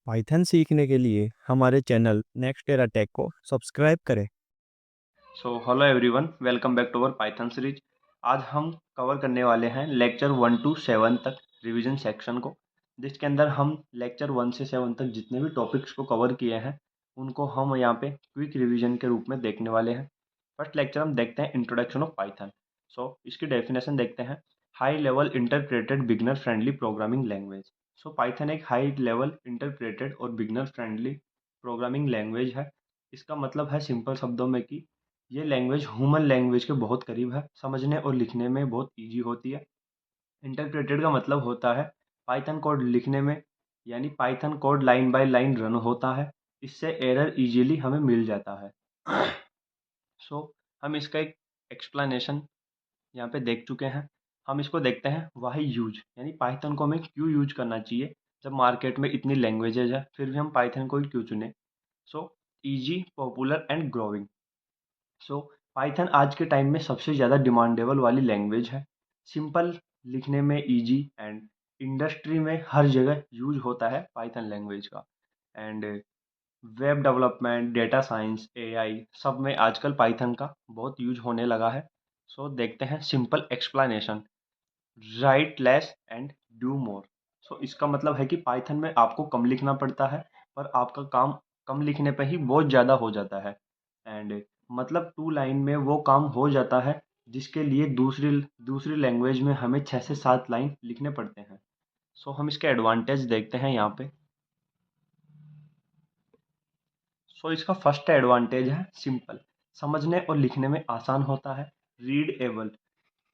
Python सीखने के लिए हमारे चैनल नेक्स्ट एरा टेक को सब्सक्राइब करें। Hello everyone, welcome back to our Python series. आज हम कवर करने वाले हैं लेक्चर 1 टू 7 तक रिवीजन सेक्शन को, जिसके अंदर हम लेक्चर 1 से 7 तक जितने भी टॉपिक्स को कवर किए हैं उनको हम यहाँ पे क्विक रिवीजन के रूप में देखने वाले हैं। फर्स्ट लेक्चर हम देखते हैं इंट्रोडक्शन ऑफ पाइथन। इसकी डेफिनेशन देखते हैं। High level interpreted beginner friendly programming language. Python एक हाई लेवल इंटरप्रेटेड और बिगनर फ्रेंडली प्रोग्रामिंग लैंग्वेज है। इसका मतलब है सिंपल शब्दों में कि ये लैंग्वेज ह्यूमन लैंग्वेज के बहुत करीब है, समझने और लिखने में बहुत इजी होती है। इंटरप्रेटेड का मतलब होता है पाइथन कोड लिखने में, यानी Python code line by line run होता है। इससे एरर इजीली हमें मिल जाता है। सो हम इसका एक एक्सप्लेनेशन यहाँ पे देख चुके हैं। हम इसको देखते हैं वाई यूज, यानी पाइथन को हमें क्यों यूज करना चाहिए जब मार्केट में इतनी लैंग्वेजेज है, फिर भी हम पाइथन को ही क्यों चुने। So easy, popular and growing. So Python आज के टाइम में सबसे ज़्यादा डिमांडेबल वाली लैंग्वेज है। सिंपल, लिखने में इजी एंड इंडस्ट्री में हर जगह यूज होता है पाइथन लैंग्वेज का। And web development, data science, AI सब में आजकल पाइथन का बहुत यूज होने लगा है। देखते हैं simple explanation. Right less and do more. इसका मतलब है कि पाइथन में आपको कम लिखना पड़ता है, पर आपका काम कम लिखने पे ही बहुत ज़्यादा हो जाता है। एंड मतलब 2 लाइन में वो काम हो जाता है, जिसके लिए दूसरी दूसरी लैंग्वेज में हमें 6 से 7 लाइन लिखने पड़ते हैं। हम इसके एडवांटेज देखते हैं यहाँ पे। इसका फर्स्ट एडवांटेज है सिंपल, समझने और लिखने में आसान होता है। रीडेबल,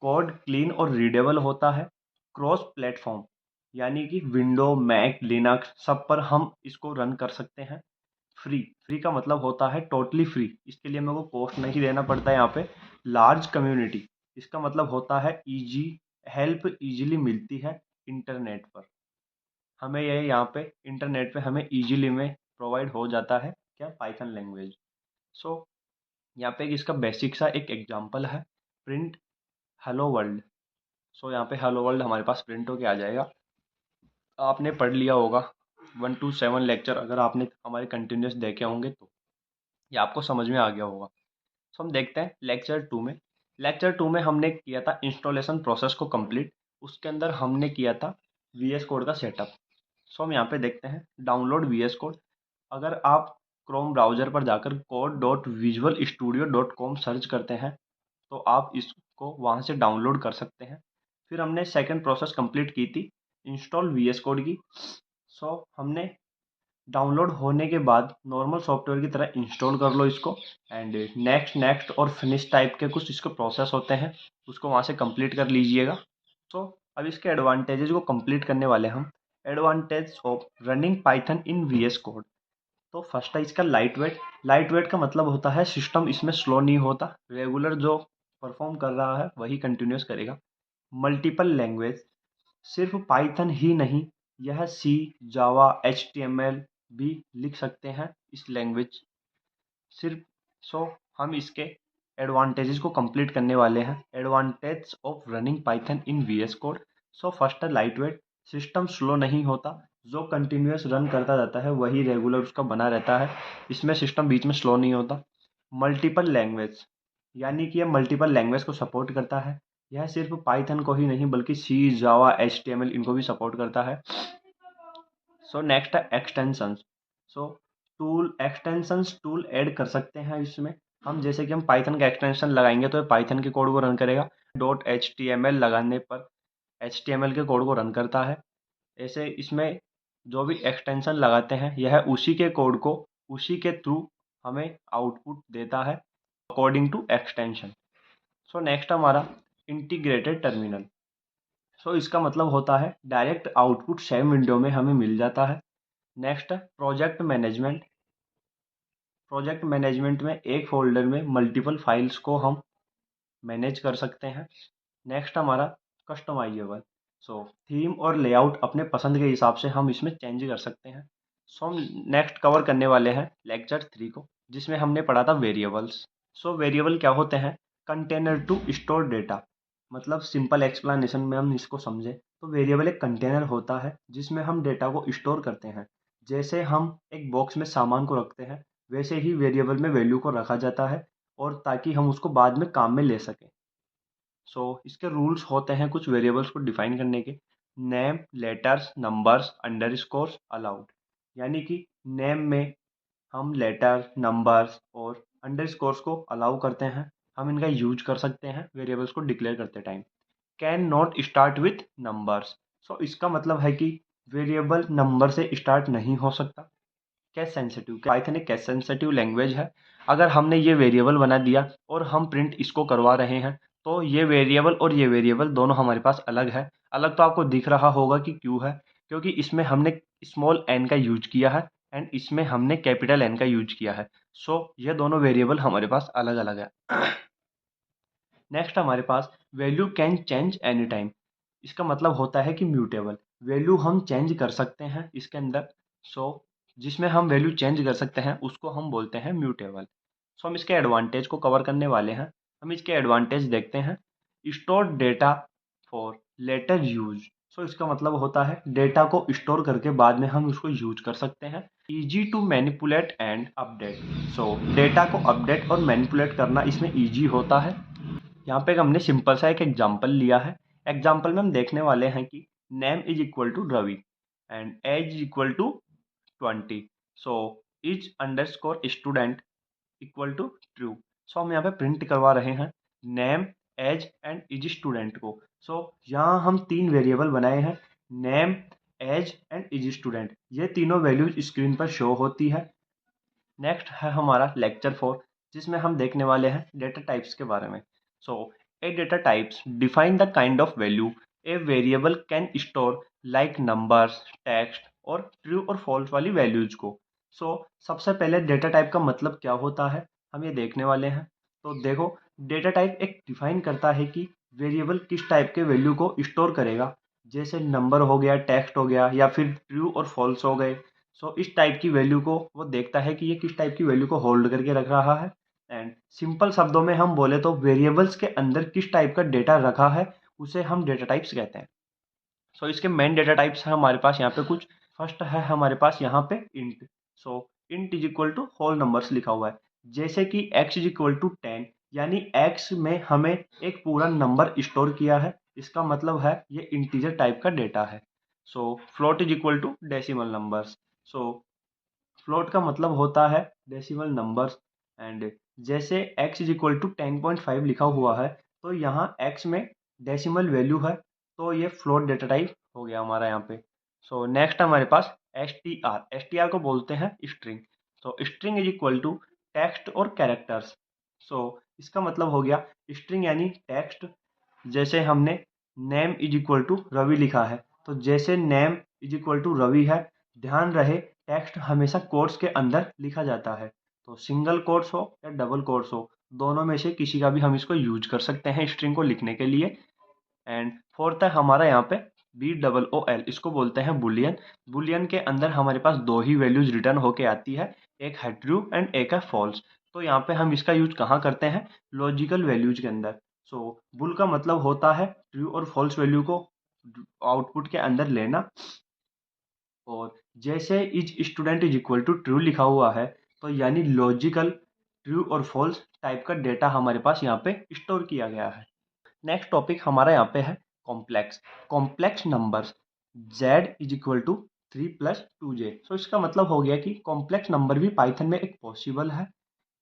कोड क्लीन और रीडेबल होता है। क्रॉस प्लेटफॉर्म, यानी कि विंडो, मैक, लिनक्स सब पर हम इसको रन कर सकते हैं। फ्री, फ्री का मतलब होता है टोटली फ्री, इसके लिए मेरे को कॉस्ट नहीं देना पड़ता है यहाँ पे। लार्ज कम्युनिटी, इसका मतलब होता है इजी, हेल्प इजीली मिलती है इंटरनेट पर। हमें ये यहाँ पे इंटरनेट पे हमें इजीली में प्रोवाइड हो जाता है क्या, पाइथन लैंग्वेज। सो यहाँ पे एक इसका बेसिक सा एक एग्जांपल है, प्रिंट हेलो वर्ल्ड। यहाँ पे हेलो वर्ल्ड हमारे पास प्रिंट होके आ जाएगा। आपने पढ़ लिया होगा 1 टू 7 लेक्चर, अगर आपने हमारे कंटिन्यूस देखे होंगे तो ये आपको समझ में आ गया होगा। हम देखते हैं लेक्चर 2 में। लेक्चर 2 में हमने किया था इंस्टॉलेशन प्रोसेस को कंप्लीट। उसके अंदर हमने किया था वीएस कोड का सेटअप। हम यहाँ पे देखते हैं डाउनलोड वीएस कोड। अगर आप क्रोम ब्राउज़र पर जाकर code.visualstudio.com सर्च करते हैं तो आप इसको वहाँ से डाउनलोड कर सकते हैं। फिर हमने सेकंड प्रोसेस कंप्लीट की थी इंस्टॉल वीएस कोड की। हमने डाउनलोड होने के बाद नॉर्मल सॉफ्टवेयर की तरह इंस्टॉल कर लो इसको। एंड नेक्स्ट नेक्स्ट और फिनिश टाइप के कुछ इसके प्रोसेस होते हैं, उसको वहाँ से कंप्लीट कर लीजिएगा। अब इसके एडवांटेजेस को कंप्लीट करने वाले हम। Advantage of running Python in VS code. First है इसका लाइट वेट। लाइट वेट का मतलब होता है सिस्टम इसमें स्लो नहीं होता, रेगुलर जो परफॉर्म कर रहा है वही कंटिन्यूस करेगा। मल्टीपल लैंग्वेज, सिर्फ पाइथन ही नहीं, यह सी, जावा, एचटीएमएल भी लिख सकते हैं इस लैंग्वेज सिर्फ। हम इसके एडवांटेजेस को कंप्लीट करने वाले हैं। Advantage of running Python in VS code. First है लाइट वेट, सिस्टम स्लो नहीं होता, जो कंटिन्यूस रन करता रहता है वही रेगुलर उसका बना रहता है, इसमें सिस्टम बीच में स्लो नहीं होता। मल्टीपल लैंग्वेज, यानी कि यह मल्टीपल लैंग्वेज को सपोर्ट करता है। यह सिर्फ पाइथन को ही नहीं बल्कि सी, जावा, एचटीएमएल इनको भी सपोर्ट करता है। नेक्स्ट है extensions. Tool extensions, tool add कर सकते हैं इसमें हम, जैसे कि हम पाइथन का एक्सटेंशन लगाएंगे तो पाइथन के कोड को रन करेगा। .html लगाने पर HTML के कोड को रन करता है। ऐसे इसमें जो भी एक्सटेंशन लगाते हैं यह उसी के कोड को उसी के थ्रू हमें आउटपुट देता है अकॉर्डिंग टू एक्सटेंशन। नेक्स्ट हमारा इंटीग्रेटेड टर्मिनल। इसका मतलब होता है डायरेक्ट आउटपुट सेम विंडो में हमें मिल जाता है। नेक्स्ट है प्रोजेक्ट मैनेजमेंट। प्रोजेक्ट मैनेजमेंट में एक फोल्डर में मल्टीपल फाइल्स को हम मैनेज कर सकते हैं। नेक्स्ट हमारा कस्टमाइजेबल। थीम और लेआउट अपने पसंद के हिसाब से हम इसमें चेंज कर सकते हैं। हम नेक्स्ट कवर करने वाले हैं लेक्चर 3 को, जिसमें हमने पढ़ा था वेरिएबल्स। वेरिएबल क्या होते हैं, कंटेनर टू स्टोर डेटा। मतलब सिंपल एक्सप्लेनेशन में हम इसको समझे तो वेरिएबल एक कंटेनर होता है जिसमें हम डेटा को स्टोर करते हैं। जैसे हम एक बॉक्स में सामान को रखते हैं, वैसे ही वेरिएबल में वैल्यू को रखा जाता है, और ताकि हम उसको बाद में काम में ले सकें। इसके रूल्स होते हैं कुछ वेरिएबल्स को डिफाइन करने के। Name, letters, numbers, underscores allowed. यानी कि नेम में हम लेटर, नंबर्स और अंडरस्कोर्स को अलाउ करते हैं। हम इनका यूज कर सकते हैं वेरिएबल्स को डिक्लेयर करते time. Can not start with numbers. इसका मतलब है कि वेरिएबल नंबर से स्टार्ट नहीं हो सकता। कैश सेंसिटिव, पाइथन एक कैश सेंसिटिव लैंग्वेज है। अगर हमने ये वेरिएबल बना दिया और हम प्रिंट इसको करवा रहे हैं, तो ये वेरिएबल और ये वेरिएबल दोनों हमारे पास अलग है। अलग तो आपको दिख रहा होगा कि क्यों है, क्योंकि इसमें हमने स्मॉल एन का यूज किया है एंड इसमें हमने कैपिटल एन का यूज किया है। ये दोनों वेरिएबल हमारे पास अलग अलग है। नेक्स्ट हमारे पास value can change any time. इसका मतलब होता है कि म्यूटेबल। वैल्यू हम चेंज कर सकते हैं इसके अंदर। सो जिसमें हम वैल्यू चेंज कर सकते हैं उसको हम बोलते हैं म्यूटेबल। हम इसके एडवांटेज को कवर करने वाले हैं। हम इसके एडवांटेज देखते हैं। Store data for later use. इसका मतलब होता है डेटा को स्टोर करके बाद में हम उसको यूज कर सकते हैं। Easy to manipulate and update. Data को अपडेट और मैनिपुलेट करना इसमें ईजी होता है। यहाँ पे हमने सिंपल सा एक एग्जाम्पल लिया है। एग्जाम्पल में हम देखने वाले हैं कि name is equal to Ravi and age is equal to 20। Is underscore student equal to true. हम यहाँ पे प्रिंट करवा रहे हैं name, age and is student को। यहाँ हम तीन वेरिएबल बनाए हैं, name, age and is student. ये तीनों वैल्यूज स्क्रीन पर शो होती है। नेक्स्ट है हमारा लेक्चर 4, जिसमें हम देखने वाले हैं डेटा टाइप्स के बारे में। A data types define the kind of value a variable can store, like numbers, text और ट्रू और फॉल्स वाली वैल्यूज को। सबसे पहले डेटा टाइप का मतलब क्या होता है हम ये देखने वाले हैं। देखो, डेटा टाइप एक डिफाइन करता है कि वेरिएबल किस टाइप के वैल्यू को स्टोर करेगा। जैसे नंबर हो गया, टेक्स्ट हो गया, या फिर ट्रू और फॉल्स हो गए। इस टाइप की वैल्यू को वो देखता है कि ये किस टाइप की वैल्यू को होल्ड करके रख रहा है। एंड सिंपल शब्दों में हम बोले तो वेरिएबल्स के अंदर किस टाइप का डेटा रखा है उसे हम डेटा टाइप्स कहते हैं। इसके मेन डेटा टाइप्स है हमारे पास यहाँ पे कुछ। फर्स्ट है हमारे पास यहाँ पे int. Int is equal to whole numbers लिखा हुआ है। जैसे कि x इज इक्वल टू 10, यानी x में हमें एक पूरा नंबर स्टोर किया है। इसका मतलब है ये इंटीजर टाइप का डेटा है। Float is equal to decimal numbers. Float का मतलब होता है डेसिमल नंबर्स। एंड जैसे x इज इक्वल टू 10.5 लिखा हुआ है, तो यहाँ x में डेसिमल वैल्यू है, तो ये फ्लोट डेटा टाइप हो गया हमारा यहाँ पे। नेक्स्ट हमारे पास एस टी आर को बोलते हैं string. String is equal to text और कैरेक्टर्स। इसका मतलब हो गया स्ट्रिंग यानी टेक्स्ट। जैसे हमने name is equal to Ravi लिखा है, तो जैसे name is equal to Ravi है, ध्यान रहे टेक्स्ट हमेशा कोट्स के अंदर लिखा जाता है। सिंगल कोट्स हो या डबल कोट्स हो, दोनों में से किसी का भी हम इसको यूज कर सकते हैं स्ट्रिंग को लिखने के लिए। एंड फोर्थ है हमारा यहाँ पे BOOL, इसको बोलते हैं बुलियन। बुलियन के अंदर हमारे पास दो ही वैल्यूज रिटर्न होके आती है, एक है ट्रू एंड एक है फॉल्स। यहाँ पे हम इसका यूज कहाँ करते हैं, लॉजिकल वैल्यूज के अंदर। बुल का मतलब होता है ट्रू और फॉल्स वैल्यू को आउटपुट के अंदर लेना। और जैसे is student is equal to true लिखा हुआ है, तो यानी लॉजिकल ट्रू और फॉल्स टाइप का डेटा हमारे पास यहाँ पे स्टोर किया गया है। नेक्स्ट टॉपिक हमारा यहाँ पे है complex numbers. z is equal to 3+2j। इसका मतलब हो गया कि कॉम्प्लेक्स नंबर भी पाइथन में एक पॉसिबल है।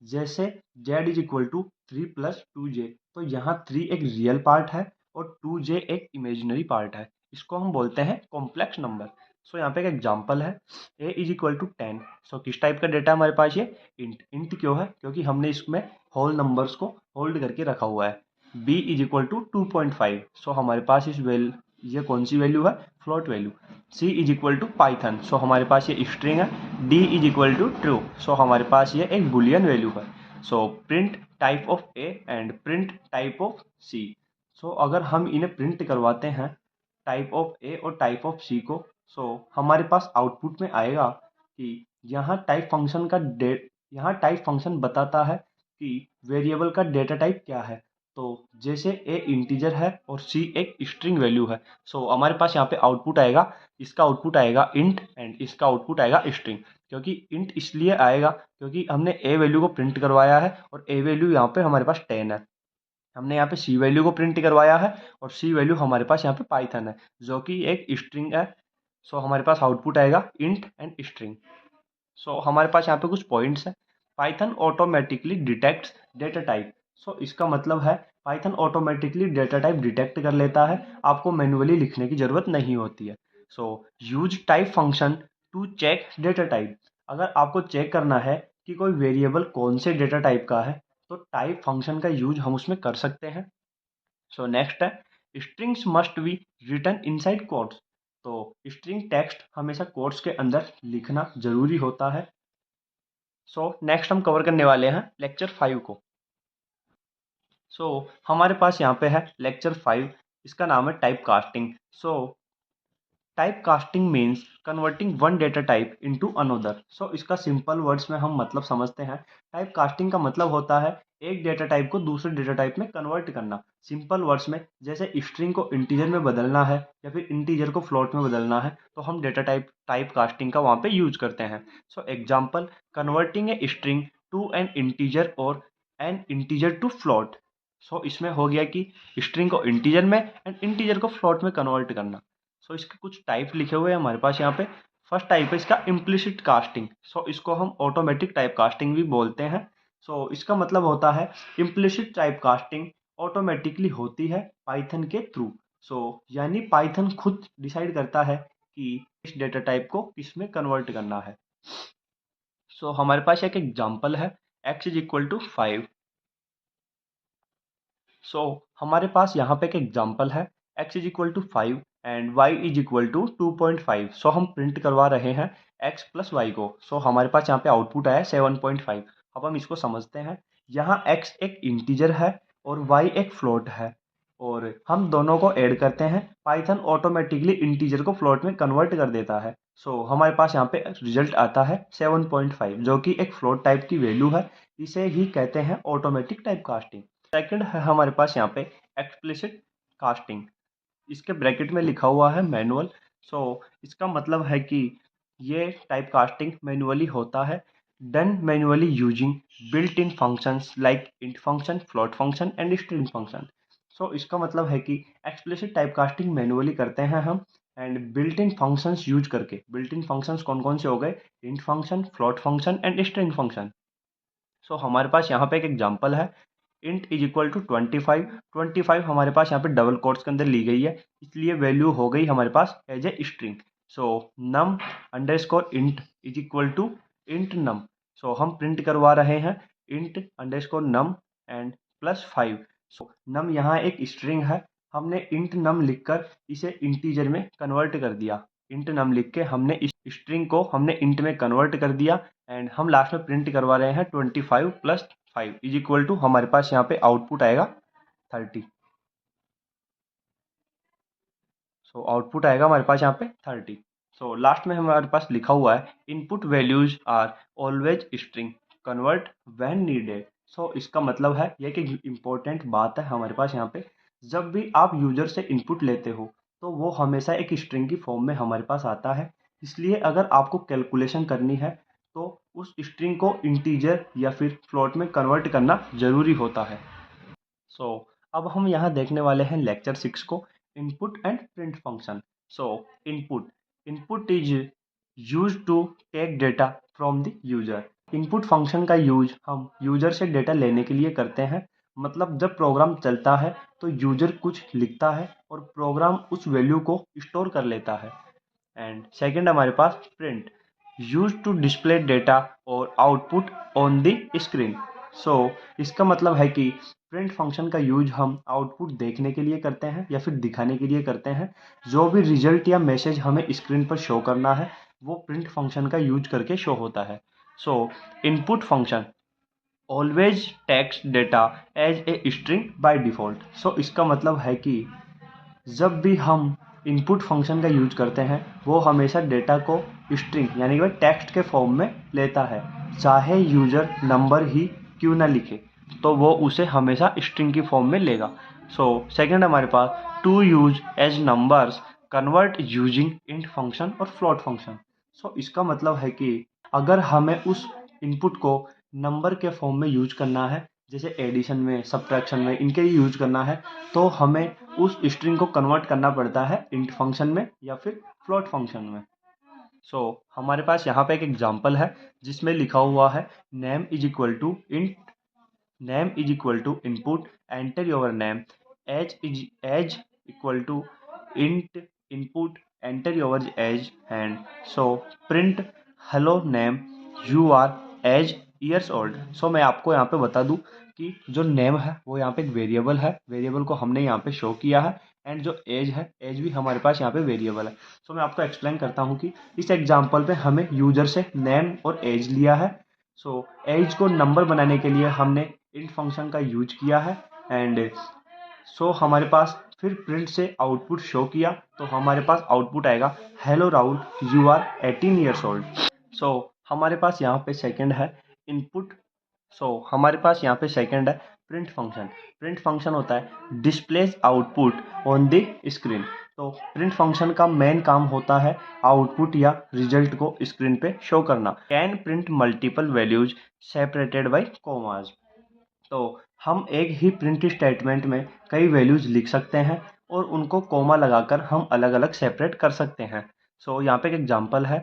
जैसे z is equal to 3+2j, तो यहाँ 3 एक रियल पार्ट है और 2j एक इमेजिनरी पार्ट है। इसको हम बोलते हैं कॉम्प्लेक्स नंबर। यहाँ पे एक एग्जांपल है, a इज इक्वल टू 10। किस टाइप का डेटा हमारे पास ये इंट क्यों है, क्योंकि हमने इसमें होल नंबर्स को होल्ड करके रखा हुआ है। b is equal to 2.5। हमारे पास ये कौन सी वैल्यू है, float value. c is equal to Python. So हमारे पास ये स्ट्रिंग है। d is equal to true. हमारे पास ये एक बुलियन वैल्यू है। Print type of a and print type of c। अगर हम इन्हें प्रिंट करवाते हैं टाइप ऑफ a और टाइप ऑफ c को, हमारे पास आउटपुट में आएगा कि यहाँ टाइप फंक्शन बताता है कि वेरिएबल का डेटा टाइप क्या है। तो जैसे ए इंटीजर है और सी एक स्ट्रिंग वैल्यू है, सो हमारे पास यहाँ पे आउटपुट आएगा, इसका आउटपुट आएगा इंट एंड इसका आउटपुट आएगा स्ट्रिंग। क्योंकि इंट इसलिए आएगा क्योंकि हमने ए वैल्यू को प्रिंट करवाया है और ए वैल्यू यहाँ पे हमारे पास 10 है। हमने यहाँ पे सी वैल्यू को प्रिंट करवाया है और सी वैल्यू हमारे पास यहाँ पे पाइथन है जो कि एक स्ट्रिंग है। सो हमारे पास आउटपुट आएगा इंट एंड स्ट्रिंग। सो हमारे पास यहाँ पे कुछ पॉइंट्स हैं। Python automatically detects data type. So इसका मतलब है Python automatically data type detect कर लेता है, आपको मैन्युअली लिखने की ज़रूरत नहीं होती है। So use type function to check data type. अगर आपको चेक करना है कि कोई वेरिएबल कौन से डेटा टाइप का है तो टाइप फंक्शन का यूज हम उसमें कर सकते हैं। सो नेक्स्ट है strings must be written inside quotes. तो स्ट्रिंग टेक्स्ट हमेशा कोट्स के अंदर लिखना जरूरी होता है। सो नेक्स्ट हम कवर करने वाले हैं लेक्चर 5 को। सो हमारे पास यहाँ पे है लेक्चर 5, इसका नाम है type casting. So type casting means converting one data type into another. So इसका सिंपल वर्ड्स में हम मतलब समझते हैं। टाइप कास्टिंग का मतलब होता है एक डेटा टाइप को दूसरे डेटा टाइप में कन्वर्ट करना। सिंपल वर्ड्स में जैसे स्ट्रिंग को इंटीजर में बदलना है या फिर इंटीजर को फ्लोट में बदलना है तो हम डेटा टाइप कास्टिंग का वहाँ पे यूज करते हैं। So example converting a string to an integer और an integer to float. So इसमें हो गया कि स्ट्रिंग को इंटीजर में एंड इंटीजर को फ्लोट में कन्वर्ट करना। सो इसके कुछ टाइप लिखे हुए हैं हमारे पास यहाँ पे। फर्स्ट टाइप है इसका इम्प्लिसिट कास्टिंग। सो इसको हम ऑटोमेटिक टाइप कास्टिंग भी बोलते हैं। सो इसका मतलब होता है इम्प्लिसिट टाइप कास्टिंग ऑटोमेटिकली होती है पाइथन के थ्रू। सो यानी पाइथन खुद डिसाइड करता है कि इस डेटा टाइप को किस में कन्वर्ट करना है। सो हमारे पास एक एग्जाम्पल है x is equal to 5। So हमारे पास यहाँ पे एक एग्जाम्पल है x is equal to 5 and y is equal to 2.5। So हम प्रिंट करवा रहे हैं x प्लस वाई को। सो हमारे पास यहाँ पे आउटपुट आया 7.5। अब हम इसको समझते हैं। यहाँ x एक इंटीजर है और y एक फ्लोट है और हम दोनों को ऐड करते हैं। पाइथन ऑटोमेटिकली इंटीजर को फ्लोट में कन्वर्ट कर देता है। सो हमारे पास यहाँ पे रिजल्ट आता है 7.5 जो कि एक फ्लोट टाइप की वैल्यू है। इसे ही कहते हैं ऑटोमेटिक टाइप कास्टिंग। सेकंड है हमारे पास यहाँ पे एक्सप्लिसिट कास्टिंग। इसके ब्रैकेट में लिखा हुआ है मैनुअल। सो इसका मतलब है कि ये टाइप कास्टिंग मैनुअली होता है, done manually using built in functions like int function, float function and string function. So इसका मतलब है कि एक्सप्लिसिट टाइप कास्टिंग मैनुअली करते हैं हम and built in functions use करके। बिल्ट इन फंक्शंस कौन कौन से हो गए? Int function, float function and string function. So हमारे पास यहाँ पे एक एग्जांपल है इंट इज इक्वल टू 25। 25 हमारे पास यहाँ पे डबल कोट्स के अंदर ली गई है, इसलिए वैल्यू हो गई हमारे पास as a string. So num underscore int is equal to int num. So हम प्रिंट करवा रहे हैं int underscore num and plus 5। So num यहाँ एक स्ट्रिंग है, हमने इंट नम लिखकर इसे इंटीजर में कन्वर्ट कर दिया। इंट नम लिख के हमने इस स्ट्रिंग को हमने इंट में कन्वर्ट कर दिया एंड हम लास्ट में प्रिंट करवा रहे हैं 25 प्लस 5 इज इक्वल टू हमारे पास यहाँ पे आउटपुट आएगा 30। सो आउटपुट आएगा हमारे पास यहाँ पे 30। सो लास्ट में हमारे पास लिखा हुआ है input values are always string, convert when needed. So इसका मतलब है ये कि इम्पोर्टेंट बात है हमारे पास यहाँ पे, जब भी आप यूजर से इनपुट लेते हो तो वो हमेशा एक स्ट्रिंग की फॉर्म में हमारे पास आता है। इसलिए अगर आपको कैलकुलेशन करनी है तो उस स्ट्रिंग को इंटीजर या फिर फ्लोट में कन्वर्ट करना ज़रूरी होता है। सो अब हम यहाँ देखने वाले हैं लेक्चर 6 को, input and print function. So input input is use to take data from the user. Input function का यूज हम यूजर से डेटा लेने के लिए करते हैं। मतलब जब प्रोग्राम चलता है तो यूजर कुछ लिखता है और प्रोग्राम उस वैल्यू को स्टोर कर लेता है। एंड सेकंड हमारे पास print, use to display data or output on the screen. So इसका मतलब है कि प्रिंट फंक्शन का यूज हम आउटपुट देखने के लिए करते हैं या फिर दिखाने के लिए करते हैं। जो भी रिजल्ट या मैसेज हमें स्क्रीन पर शो करना है वो प्रिंट फंक्शन का यूज करके शो होता है। So input function always takes data as a string by default. So इसका मतलब है कि जब भी हम इनपुट फंक्शन का यूज करते हैं वो हमेशा डेटा को स्ट्रिंग यानी कि टेक्स्ट के फॉर्म में लेता है, चाहे यूजर नंबर ही क्यों ना लिखे। तो वो उसे हमेशा स्ट्रिंग की फॉर्म में लेगा। सो सेकंड हमारे पास to use as numbers convert using int function or float function. So इसका मतलब है कि अगर हमें उस इनपुट को नंबर के फॉर्म में यूज करना है, जैसे एडिशन में, सब्ट्रैक्शन में, इनके लिए यूज करना है, तो हमें उस स्ट्रिंग को कन्वर्ट करना पड़ता है इंट फंक्शन में या फिर फ्लोट फंक्शन में। सो हमारे पास यहाँ पे एक एग्जांपल है जिसमें लिखा हुआ है name is equal to int name is equal to input enter your name, age equal to int input enter your age and so print hello name you are age years old. So मैं आपको यहाँ पे बता दूँ कि जो name है वो यहाँ पे एक वेरिएबल है, वेरिएबल को हमने यहाँ पे शो किया है, एंड जो एज है, एज भी हमारे पास यहाँ पे वेरिएबल है। सो मैं आपको एक्सप्लेन करता हूँ कि इस एग्जांपल पे हमें यूजर से नेम और एज लिया है। सो एज को नंबर बनाने के लिए हमने इंट फंक्शन का यूज किया है, एंड सो हमारे पास फिर प्रिंट से आउटपुट शो किया, तो हमारे पास आउटपुट आएगा hello Rahul you are 18 years old. So हमारे पास यहाँ पे सेकंड है इनपुट। हमारे पास यहाँ पे सेकंड है प्रिंट फंक्शन। प्रिंट फंक्शन होता है displace output on the screen. तो प्रिंट फंक्शन का मेन काम होता है आउटपुट या रिजल्ट को स्क्रीन पे शो करना। Can print multiple values separated by commas. तो हम एक ही प्रिंट स्टेटमेंट में कई वैल्यूज लिख सकते हैं और उनको कोमा लगाकर हम अलग अलग सेपरेट कर सकते हैं। यहाँ पे एक एग्जांपल है,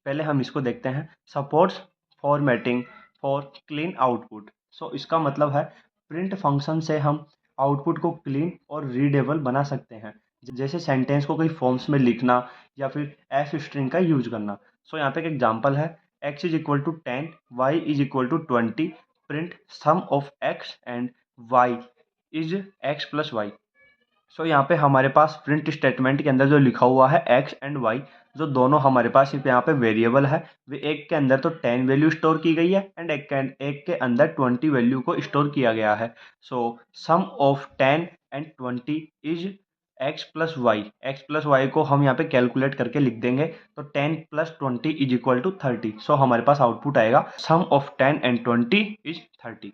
पहले हम इसको देखते हैं। Supports formatting for clean output. इसका मतलब है प्रिंट फंक्शन से हम आउटपुट को क्लीन और रीडेबल बना सकते हैं, जैसे सेंटेंस को कई फॉर्म्स में लिखना या फिर एफ स्ट्रिंग का यूज करना। यहाँ पे एक एग्जांपल है x is equal to 10, y is equal to 20, print sum of x and y is x plus y. यहाँ पे हमारे पास प्रिंट स्टेटमेंट के अंदर जो लिखा हुआ है x एंड y, जो दोनों हमारे पास यहाँ पे वेरिएबल है, वे एक के अंदर तो 10 वैल्यू स्टोर की गई है एंड एक के अंदर 20 वैल्यू को स्टोर किया गया है। Sum of 10 and 20 is x plus y को हम यहाँ पे कैलकुलेट करके लिख देंगे, तो 10 प्लस 20 इज इक्वल टू 30। हमारे पास आउटपुट आएगा sum of 10 and 20 is 30।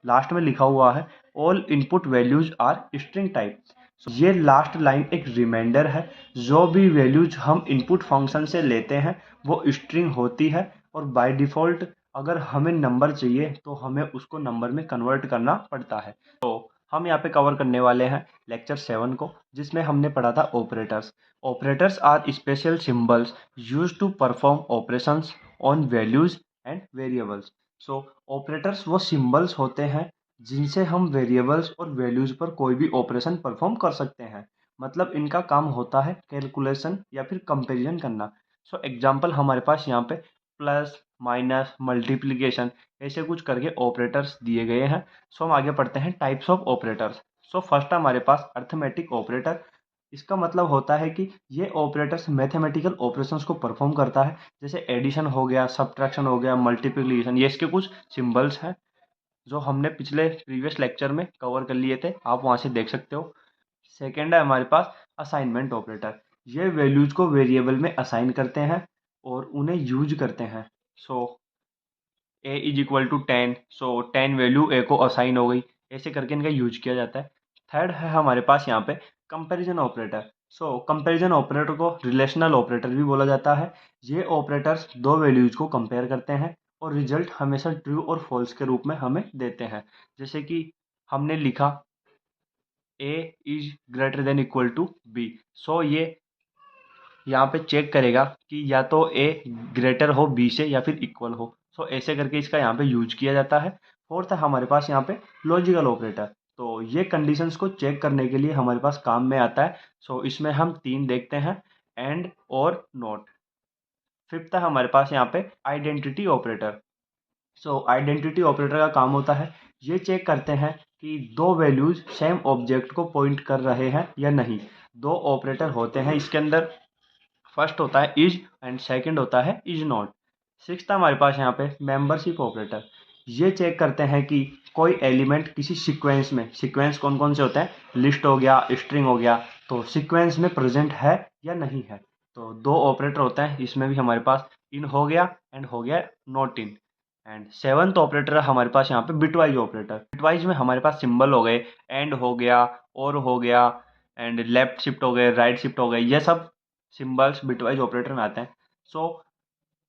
Last में लिखा हुआ है all input values are string type. ये लास्ट लाइन एक रिमाइंडर है, जो भी वैल्यूज हम इनपुट फंक्शन से लेते हैं वो स्ट्रिंग होती है, और बाय डिफ़ॉल्ट अगर हमें नंबर चाहिए तो हमें उसको नंबर में कन्वर्ट करना पड़ता है। हम यहाँ पे कवर करने वाले हैं लेक्चर 7 को, जिसमें हमने पढ़ा था operators. Operators are special symbols used to perform operations on values and variables. Operators वो सिंबल्स होते हैं जिनसे हम वेरिएबल्स और वैल्यूज पर कोई भी ऑपरेशन परफॉर्म कर सकते हैं। मतलब इनका काम होता है कैलकुलेशन या फिर कंपैरिजन करना। एग्जांपल हमारे पास यहाँ पे प्लस, माइनस, मल्टीप्लिकेशन ऐसे कुछ करके ऑपरेटर्स दिए गए हैं। हम आगे पढ़ते हैं टाइप्स ऑफ ऑपरेटर्स। फर्स्ट हमारे पास अर्थमेटिक ऑपरेटर। इसका मतलब होता है कि ये ऑपरेटर्स मैथमेटिकल ऑपरेशंस को परफॉर्म करता है, जैसे एडिशन हो गया, सब्ट्रैक्शन हो गया, मल्टीप्लिकेशन, ये इसके कुछ सिंबल्स हैं जो हमने पिछले प्रीवियस लेक्चर में कवर कर लिए थे, आप वहाँ से देख सकते हो। सेकेंड है हमारे पास असाइनमेंट ऑपरेटर। ये वैल्यूज को वेरिएबल में असाइन करते हैं और उन्हें यूज करते हैं। ए इज इक्वल टू 10, 10 वैल्यू ए को असाइन हो गई, ऐसे करके इनका यूज किया जाता है। थर्ड है हमारे पास यहाँ पे कंपैरिजन ऑपरेटर। कंपैरिजन ऑपरेटर को रिलेशनल ऑपरेटर भी बोला जाता है। ये ऑपरेटर्स दो वैल्यूज को कंपेयर करते हैं और रिजल्ट हमेशा ट्रू और फॉल्स के रूप में हमें देते हैं। जैसे कि हमने लिखा a is greater than equal to b, ये यहाँ पे चेक करेगा कि या तो ए ग्रेटर हो बी से या फिर इक्वल हो। ऐसे करके इसका यहाँ पे यूज किया जाता है। फोर्थ है हमारे पास यहाँ पे लॉजिकल ऑपरेटर। तो ये कंडीशंस को चेक करने के लिए हमारे पास काम में आता है। इसमें हम 3 देखते हैं, एंड और नॉट। फिफ्थ है हमारे पास यहाँ पे आइडेंटिटी ऑपरेटर। आइडेंटिटी ऑपरेटर का काम होता है, ये चेक करते हैं कि दो वैल्यूज सेम ऑब्जेक्ट को पॉइंट कर रहे हैं या नहीं। दो ऑपरेटर होते हैं इसके अंदर, फर्स्ट होता है इज एंड सेकंड होता है इज नॉट। सिक्स्थ हमारे पास यहाँ पे मेंबरशिप ऑपरेटर। ये चेक करते हैं कि कोई एलिमेंट किसी सीक्वेंस में, सीक्वेंस कौन कौन से होते हैं, लिस्ट हो गया, स्ट्रिंग हो गया, तो सीक्वेंस में प्रेजेंट है या नहीं है। तो दो ऑपरेटर होते हैं, इसमें भी हमारे पास इन हो गया एंड हो गया not in. And seventh operator है हमारे पास यहाँ पे बिटवाइज ऑपरेटर। बिटवाइज में हमारे पास सिंबल हो गए, एंड हो गया, और हो गया, एंड लेफ्ट शिफ्ट हो गए, राइट शिफ्ट हो गए, ये सब सिंबल्स बिटवाइज ऑपरेटर में आते हैं। सो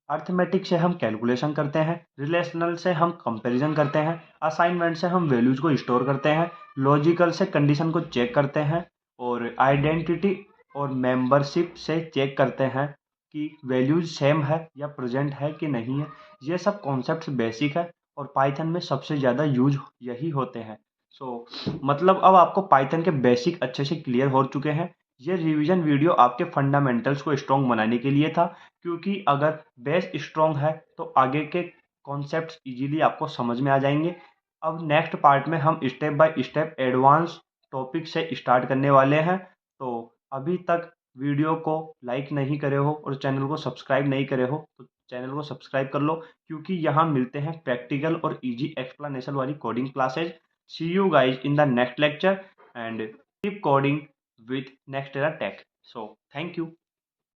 अर्थमेटिक से हम कैलकुलेशन करते हैं, रिलेशनल से हम कंपैरिजन करते हैं, असाइनमेंट से हम वैल्यूज को स्टोर करते हैं, लॉजिकल से कंडीशन को चेक करते हैं, और आइडेंटिटी और मेंबरशिप से चेक करते हैं कि वैल्यूज सेम है या प्रेजेंट है कि नहीं है। ये सब कॉन्सेप्ट्स बेसिक है और पाइथन में सबसे ज़्यादा यूज यही होते हैं। सो मतलब अब आपको पाइथन के बेसिक अच्छे से क्लियर हो चुके हैं। ये रिवीजन वीडियो आपके फंडामेंटल्स को स्ट्रॉन्ग बनाने के लिए था, क्योंकि अगर बेस स्ट्रॉन्ग है तो आगे के कॉन्सेप्ट्स इजीली आपको समझ में आ जाएंगे। अब नेक्स्ट पार्ट में हम step by step advance topic से स्टार्ट करने वाले हैं। तो अभी तक वीडियो को लाइक नहीं करे हो और चैनल को सब्सक्राइब नहीं करे हो तो चैनल को सब्सक्राइब कर लो, क्योंकि यहाँ मिलते हैं प्रैक्टिकल और इजी एक्सप्लेनेशन वाली coding classes. See you guys in the next lecture and keep coding with Nextera Tech. So thank you.